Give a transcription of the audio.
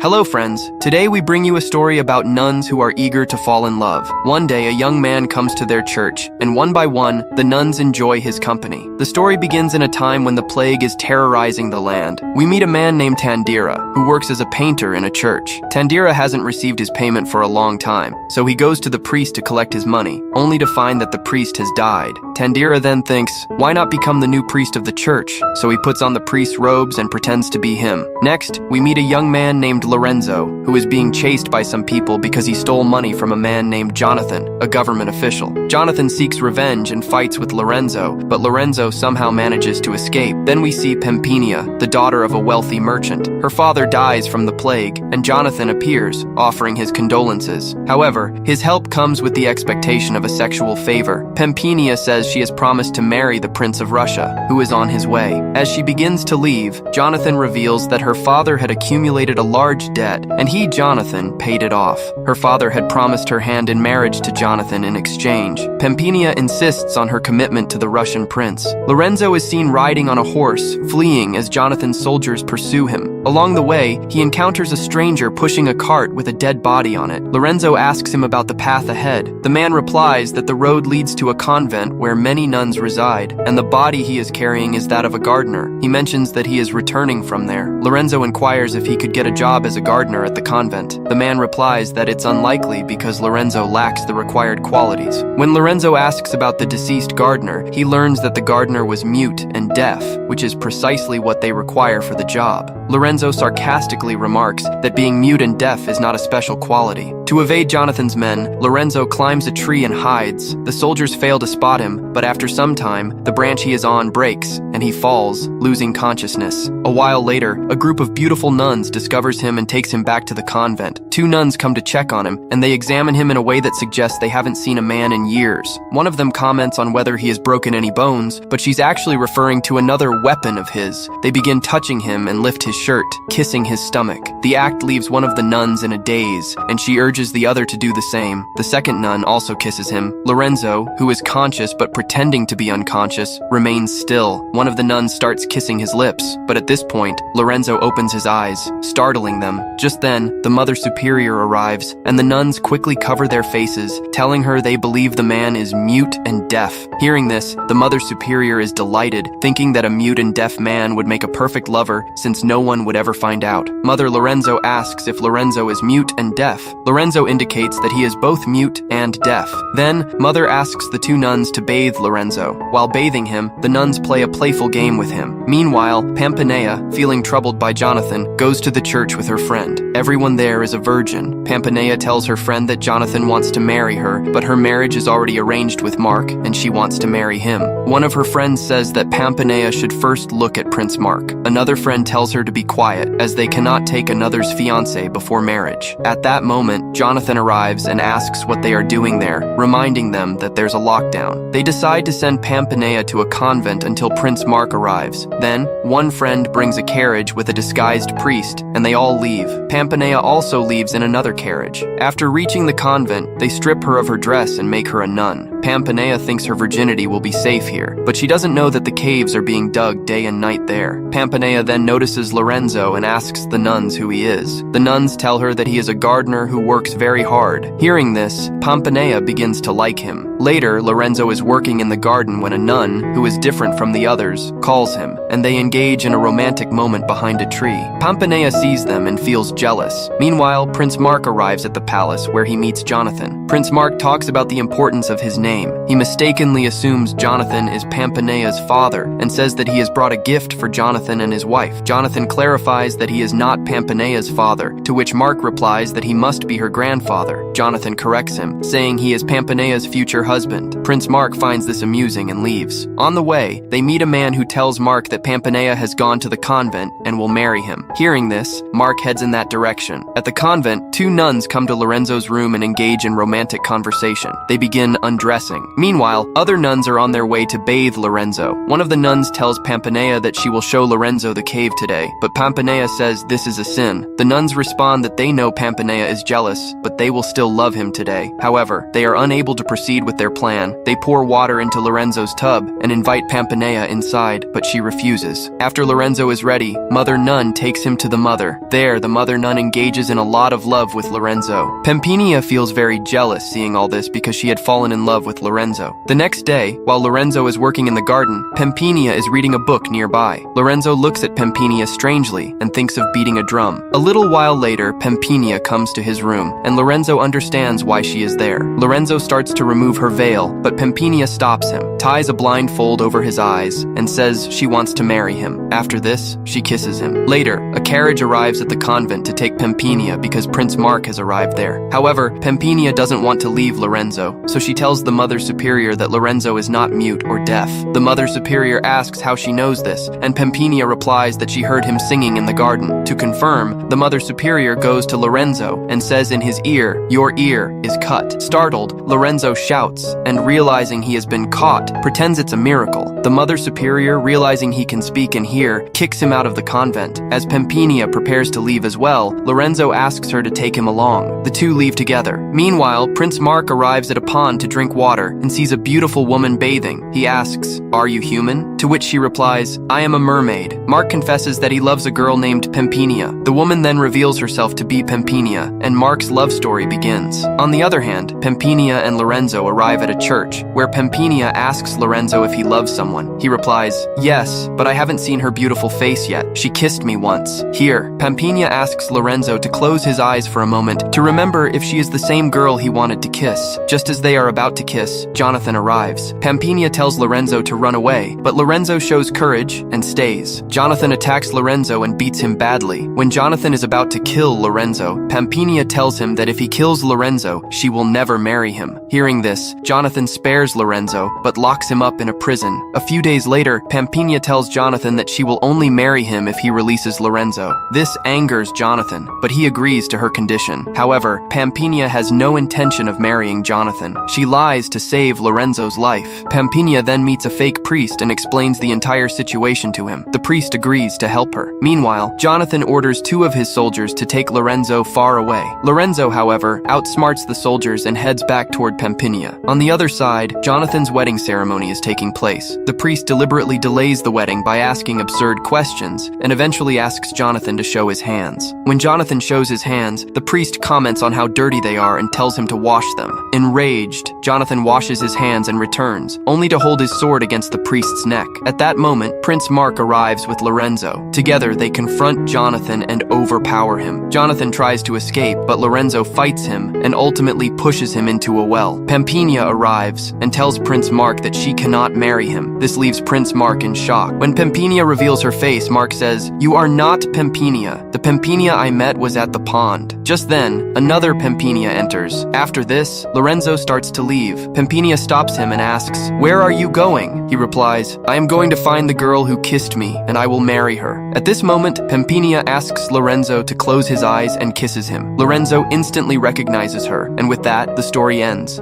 Hello friends, today we bring you a story about nuns who are eager to fall in love. One day a young man comes to their church, and one by one, the nuns enjoy his company. The story begins in a time when the plague is terrorizing the land. We meet a man named Tandira, who works as a painter in a church. Tandira hasn't received his payment for a long time, so he goes to the priest to collect his money, only to find that the priest has died. Tandira then thinks, why not become the new priest of the church? So he puts on the priest's robes and pretends to be him. Next, we meet a young man named Lorenzo, who is being chased by some people because he stole money from a man named Jonathan, a government official. Jonathan seeks revenge and fights with Lorenzo, but Lorenzo somehow manages to escape. Then we see Pampinia, the daughter of a wealthy merchant. Her father dies from the plague, and Jonathan appears, offering his condolences. However, his help comes with the expectation of a sexual favor. Pampinia says she has promised to marry the Prince of Russia, who is on his way. As she begins to leave, Jonathan reveals that her father had accumulated a large debt, and he, Jonathan, paid it off. Her father had promised her hand in marriage to Jonathan in exchange. Pampinia insists on her commitment to the Russian prince. Lorenzo is seen riding on a horse, fleeing as Jonathan's soldiers pursue him. Along the way, he encounters a stranger pushing a cart with a dead body on it. Lorenzo asks him about the path ahead. The man replies that the road leads to a convent where many nuns reside, and the body he is carrying is that of a gardener. He mentions that he is returning from there. Lorenzo inquires if he could get a job as a gardener at the convent. The man replies that it's unlikely because Lorenzo lacks the required qualities. When Lorenzo asks about the deceased gardener, he learns that the gardener was mute and deaf, which is precisely what they require for the job. Lorenzo sarcastically remarks that being mute and deaf is not a special quality. To evade Jonathan's men, Lorenzo climbs a tree and hides. The soldiers fail to spot him, but after some time, the branch he is on breaks, and he falls, losing consciousness. A while later, a group of beautiful nuns discovers him and takes him back to the convent. Two nuns come to check on him, and they examine him in a way that suggests they haven't seen a man in years. One of them comments on whether he has broken any bones, but she's actually referring to another weapon of his. They begin touching him and lift his shirt, kissing his stomach. The act leaves one of the nuns in a daze, and she urges the other to do the same. The second nun also kisses him. Lorenzo, who is conscious but pretending to be unconscious, remains still. One of the nuns starts kissing his lips, but at this point, Lorenzo opens his eyes, startling them. Just then, the Mother Superior arrives, and the nuns quickly cover their faces, telling her they believe the man is mute and deaf. Hearing this, the Mother Superior is delighted, thinking that a mute and deaf man would make a perfect lover since no one would ever find out. Mother Lorenzo asks if Lorenzo is mute and deaf. Lorenzo indicates that he is both mute and deaf. Then, Mother asks the two nuns to bathe Lorenzo. While bathing him, the nuns play a playful game with him. Meanwhile, Pampinia, feeling troubled by Jonathan, goes to the church with her friend. Everyone there is a virgin. Pampinia tells her friend that Jonathan wants to marry her, but her marriage is already arranged with Mark, and she wants to marry him. One of her friends says that Pampinia should first look at Prince Mark. Another friend tells her to be quiet, as they cannot take another's fiancé before marriage. At that moment, Jonathan arrives and asks what they are doing there, reminding them that there's a lockdown. They decide to send Pampinia to a convent until Prince Mark arrives. Then, one friend brings a carriage with a disguised priest, and they all leave. Pampinia also leaves in another carriage. After reaching the convent, they strip her of her dress and make her a nun. Pampinia thinks her virginity will be safe here, but she doesn't know that the caves are being dug day and night there. Pampinia then notices Lorenzo and asks the nuns who he is. The nuns tell her that he is a gardener who works very hard. Hearing this, Pampinia begins to like him. Later, Lorenzo is working in the garden when a nun, who is different from the others, calls him, and they engage in a romantic moment behind a tree. Pampinia sees them and feels jealous. Meanwhile, Prince Mark arrives at the palace where he meets Jonathan. Prince Mark talks about the importance of his name. He mistakenly assumes Jonathan is Pampinia's father and says that he has brought a gift for Jonathan and his wife. Jonathan clarifies that he is not Pampinia's father, to which Mark replies that he must be her grandfather. Jonathan corrects him, saying he is Pampinia's future husband. Prince Mark finds this amusing and leaves. On the way, they meet a man who tells Mark that Pampinia has gone to the convent and will marry him. Hearing this, Mark heads in that direction. At the convent, two nuns come to Lorenzo's room and engage in romantic conversation. They begin undressing depressing. Meanwhile, other nuns are on their way to bathe Lorenzo. One of the nuns tells Pampanea that she will show Lorenzo the cave today, but Pampanea says this is a sin. The nuns respond that they know Pampanea is jealous, but they will still love him today. However, they are unable to proceed with their plan. They pour water into Lorenzo's tub and invite Pampanea inside, but she refuses. After Lorenzo is ready, Mother Nun takes him to the mother. There, the Mother Nun engages in a lot of love with Lorenzo. Pampanea feels very jealous seeing all this because she had fallen in love with Lorenzo. The next day, while Lorenzo is working in the garden, Pampanea is reading a book nearby. Lorenzo looks at Pampanea strangely and thinks of beating a drum. A little while later, Pampanea comes to his room, and Lorenzo understands why she is there. Lorenzo starts to remove her veil, but Pampanea stops him, ties a blindfold over his eyes, and says she wants to marry him. After this, she kisses him. Later, a carriage arrives at the convent to take Pampanea because Prince Mark has arrived there. However, Pampanea doesn't want to leave Lorenzo, so she tells the Mother Superior that Lorenzo is not mute or deaf. The Mother Superior asks how she knows this, and Pampanea replies that she heard him singing in the garden. To confirm, the Mother Superior goes to Lorenzo and says in his ear, "Your ear is cut." Startled, Lorenzo shouts, and realizing he has been caught, pretends it's a miracle. The Mother Superior, realizing he can speak and hear, kicks him out of the convent. As Pampanea prepares to leave as well, Lorenzo asks her to take him along. The two leave together. Meanwhile, Prince Mark arrives at a pond to drink water and sees a beautiful woman bathing. He asks, "Are you human?" To which she replies, "I am a mermaid." Mark confesses that he loves a girl named Pampanea. The woman then reveals herself to be Pampanea, and Mark's love story begins. On the other hand, Pampanea and Lorenzo arrive at a church, where Pampanea asks Lorenzo if he loves someone. He replies, "Yes, but I haven't seen her beautiful face yet. She kissed me once." Here, Pampanea asks Lorenzo to close his eyes for a moment to remember if she is the same girl he wanted to kiss. Just as they are about to kiss, Jonathan arrives. Pampanea tells Lorenzo to run away, but Lorenzo shows courage and stays. Jonathan attacks Lorenzo and beats him badly. When Jonathan is about to kill Lorenzo, Pampanea tells him that if he kills Lorenzo, she will never marry him. Hearing this, Jonathan spares Lorenzo, but locks him up in a prison. A few days later, Pampanea tells Jonathan that she will only marry him if he releases Lorenzo. This angers Jonathan, but he agrees to her condition. However, Pampanea has no intention of marrying Jonathan. She lies to save Lorenzo's life. Pampanea then meets a fake priest and explains the entire situation to him. The priest agrees to help her. Meanwhile, Jonathan orders two of his soldiers to take Lorenzo far away. Lorenzo, however, outsmarts the soldiers and heads back toward Pampanea. On the other side, Jonathan's wedding ceremony is taking place. The priest deliberately delays the wedding by asking absurd questions, and eventually asks Jonathan to show his hands. When Jonathan shows his hands, the priest comments on how dirty they are and tells him to wash them. Enraged, Jonathan washes his hands and returns, only to hold his sword against the priest's neck. At that moment, Prince Mark arrives with Lorenzo. Together, they confront Jonathan and overpower him. Jonathan tries to escape, but Lorenzo fights him and ultimately pushes him into a well. Pampanea arrives and tells Prince Mark that she cannot marry him. This leaves Prince Mark in shock. When Pampanea reveals her face, Mark says, "You are not Pampanea. The Pampanea I met was at the pond." Just then, another Pampanea enters. After this, Lorenzo starts to leave. Pampanea stops him and asks, "Where are you going?" He replies, "I am going to find the girl who kissed me, and I will marry her." At this moment, Pampanea asks Lorenzo to close his eyes and kisses him. Lorenzo instantly recognizes her, and with that, the story ends.